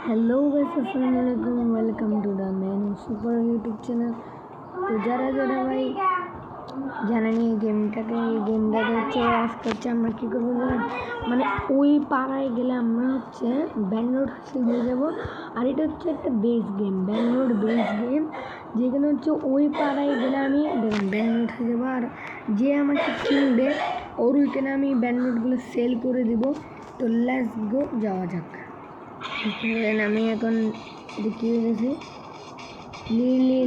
Hello guys, अस्सलाम वालेकुम। Welcome to the man super YouTube channel. তো যারা যারা ভাই জানেন এই গেমটাকে, এই গেমটাতে হচ্ছে আজকে হচ্ছে আমরা কী করবো জানেন, মানে ওই পাড়ায় গেলে আমরা হচ্ছে ব্যাঙ্গালোর হয়ে যাব। আর এটা হচ্ছে একটা base game, Bangalore base game, যেখানে হচ্ছে ওই পাড়ায় গেলে আমি দেখুন ব্যাঙ্গালোর হয়ে যাবো। আর যে আমাকে কিনবে ওর ওইখানে আমি ব্যাঙ্গালোরগুলো সেল করে দিব। তো লেটস গো, যাওয়া যাক। আমি এখন কি হয়েছে লিলি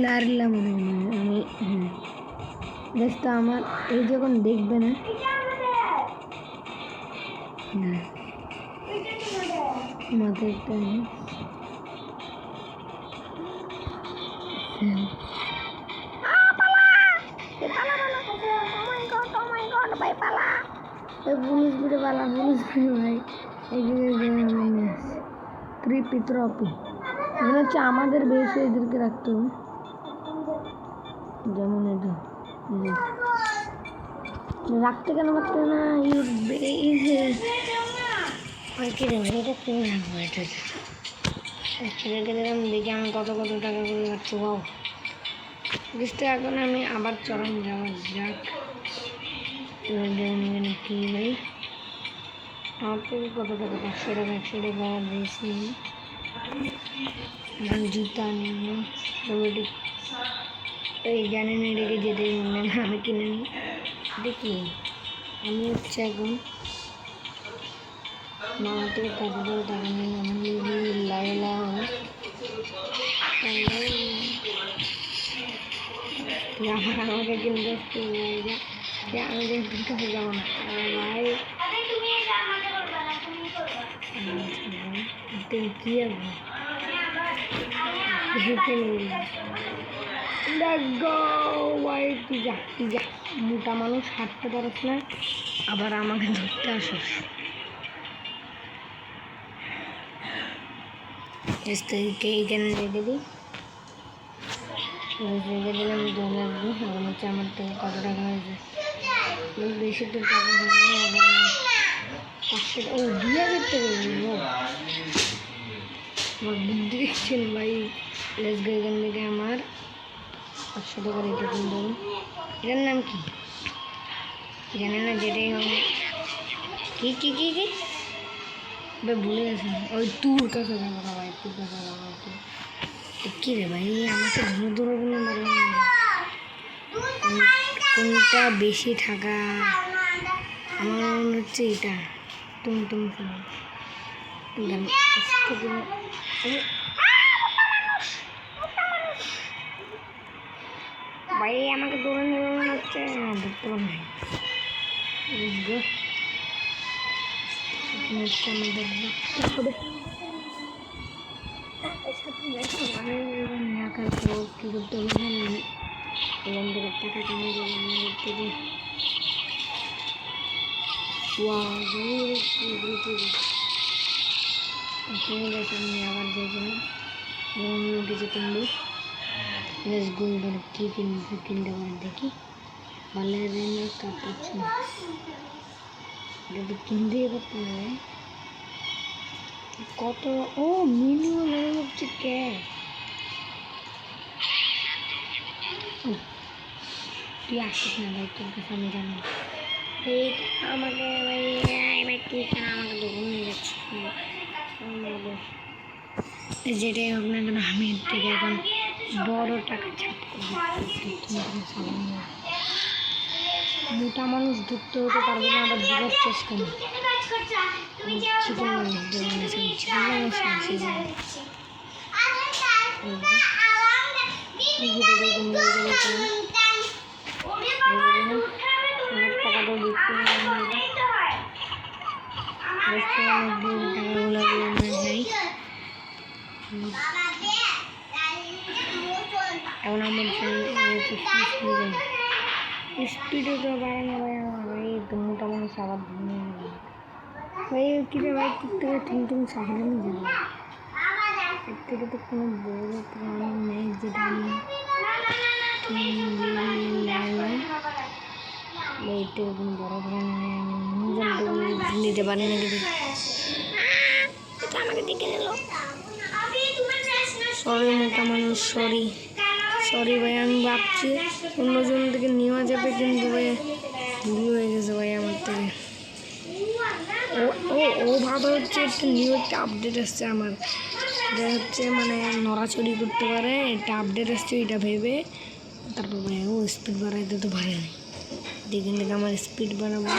লাড়লা মনে হয় আমি। বেশ, তো আমার এই যখন দেখবে না মাথায় একটা পুলিশ বিড়ে পালা, পুলিশ বিড়ে ভাই ত্রিপি ত্রপি মনে হচ্ছে আমাদের বেশি এদেরকে রাখতে হবে। যেমন এটা রাখতে কেন পারতে না, এটা কিনে রাখবো। এটা ছেলেকে দিলাম, দেখি আমি কত কত টাকা করে রাখতে পাবো। জিনিসটা এখন আমি আবার চরম যাওয়া যাক। কি ভাই আমার থেকে কত টাকা, 500 টাকা 100 টাকা দিয়েছি। আমার জুতা নিয়ে এই জানি না রেখে যেতে আমি কিনে নিই। দেখি আমি হচ্ছে এখন মামা থেকে কত টাকা নিই, আমার লাইলা আমাকে কিনতে আমি কাছে যাবো না ভাই। কি পিজা পিজা মোটা মানুষ হাঁটতে পারছ না, আবার আমাকে ধরতে আসিস। এইখানে রেখে দিই, রেখে দিলাম 2 লাগবে। এখন হচ্ছে আমার থেকে কত টাকা হয়েছে, বেশি তো টাকা হয়নি। 500 ও 2000 টাকা আমার বুদ্ধি দেখছেন ভাই। লেস গো, এখান থেকে আমার 500 টাকা রেখে দিন। এটার নাম কি জানে না, যেটাই হবে কি কি কি কি ভুলে গেছেন। ওই তোর কাছে যাবো না ভাই, তোর কাছে যাবো। কী রে ভাই, আমাকে ধরে ধরে বলে মারলাম। কোনটা বেশি টাকা? আমার মনে হচ্ছে এটা। তুমি ভাই আমাকে দৌড়ে নেবে মনে হচ্ছে, ধরতে পারবে আমাদের কি করতে হবে, এখান থেকে টাকা কামাই করে আমি আবার দেখলাম অন্য কিছু কিনবো। কি কিনবো, কিনতে পারে দেখি। ভালো কাপড় যদি কিনতেই পারতাম না। কত ও মিনিমাম মনে হচ্ছে ক্যাশ। তুই আসিস না ভাই, তোর কাছে আমি জানি এই আমাকে ভাই কি কেন আমাকে দোকান নিয়ে যাচ্ছে। যেটাই হোক না কেন, আমি এর থেকে এখন বড় টাকা ছাপ করবো। মোটা মানুষ ঢুকতে হতে পারবে না, আবার দিবার চেষ্টা নেই। চিকেন মানুষ টাকাটা দিচ্ছি টাকাগুলো যাই। এখন আমার স্পিডে তো বাড়ানো ভাই, আমার এই তো মোটা মানুষ আবার ভাই কিরে ভাই থেকে তুমি সামনে যাবো। এর থেকে তো কোনো বড় প্রাণ নেই যেটা আমি এর থেকে কোনো বড় প্রাণ নেই। আমি নিতে পারি না কিছু। এটা আমাকে দেখে নিল। সরি মোটা মানুষ, সরি ভাই। আমি ভাবছি অন্যজন থেকে নেওয়া যাবে, কিন্তু ভাই ভুল হয়ে গেছে ভাই আমার থেকে। ও ভাবে হচ্ছে একটা নিউ একটা আপডেট আসছে আমার, এটা হচ্ছে মানে নড়াচড়ি করতে পারে, একটা আপডেট আসছে, এটা ভেবে তারপর ভাই ও স্পিড বাড়াইতে তো পারে না। দেখেন দেখে আমার স্পিড বাড়াবো।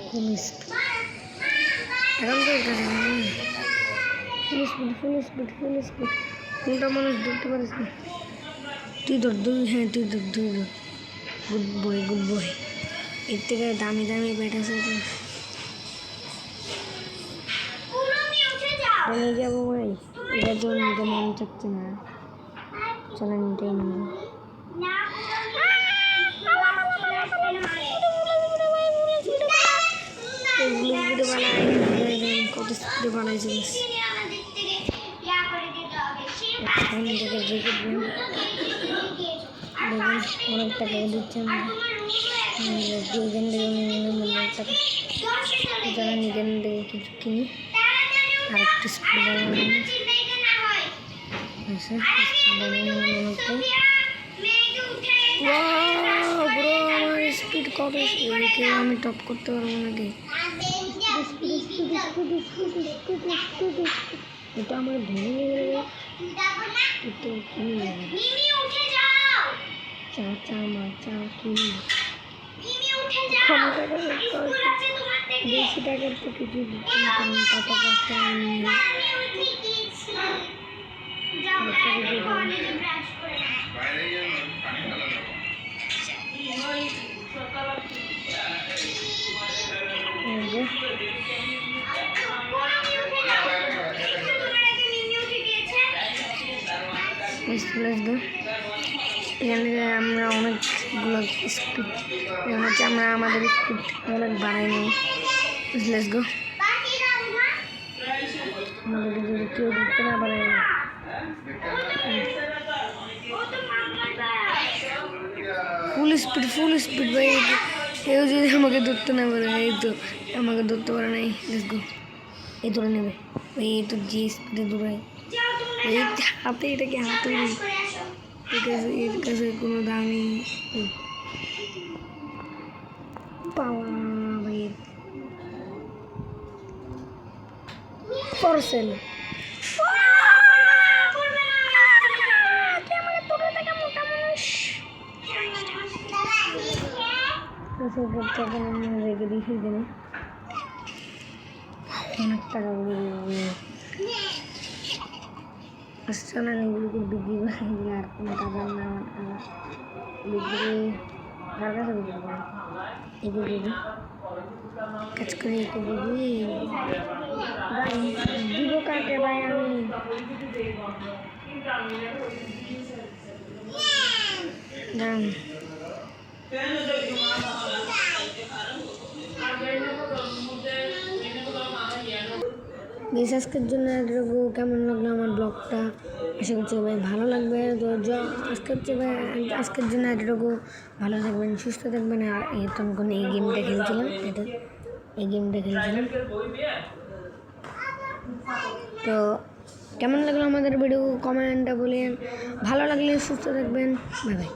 ফুল স্পিড এখন তো ফুল স্পিড কোনটা মানুষ ধরতে পারিস না। তুই ধর, হ্যাঁ তুই ধর। Good boy. এর থেকে দামি ব্যাট আছে তো নিয়ে যাবো ভাই। এটা তো নিতে মন চাচ্ছে না, চলেন এটাই নিয়ে কত স্পিডে বানাইছে। অনেক টাকা দিচ্ছে এখান থেকে কিছু কিনি আর একটু স্পিড স্পিড কত আমি টপ করতে পারবো নাকি? এটা আমার ভেঙে গেলে বেশি টাকার তো কিছু এখানে আমরা অনেকগুলো স্পিড হচ্ছে, আমরা আমাদের স্পিড অনেক বাড়াই নিই। Let's go. আমাদের যদি কেউ ধরতে না পারে, ফুল স্পিড ভাই। কেউ যদি আমাকে ধরতে না পারে, এই তো আমাকে ধরতে পারে নাই। Let's go. এই ধরে নেবে ওই তো যে স্পিডে দৌড়ায়, এই হাতে, এটা কি হাতে? এর কাছে কোনো দামি পাওয়া ভাই ফরসেল। রেখে দিয়েছি দিনে অনেক টাকা আসছে না, এগুলোকে বিক্রি করে আর কোনো টাকার না বিক্রি কার কাছে বিক্রি করে এগুলো দিবি কাজ করে একে দিবি দিব কাকে ভাই? আমি দাম আজকের জন্য এতটুকু। কেমন লাগলো আমার ব্লগটা? আশা করছি ভাই ভালো লাগবে। তো আজকের জন্য এতটুকু। ভালো থাকবেন, সুস্থ থাকবেন। আর তখন এই গেমটা খেলছিলাম, তো কেমন লাগলো আমাদের ভিডিও কমেন্টটা বলেন। ভালো লাগলে সুস্থ থাকবেন। Bye bye.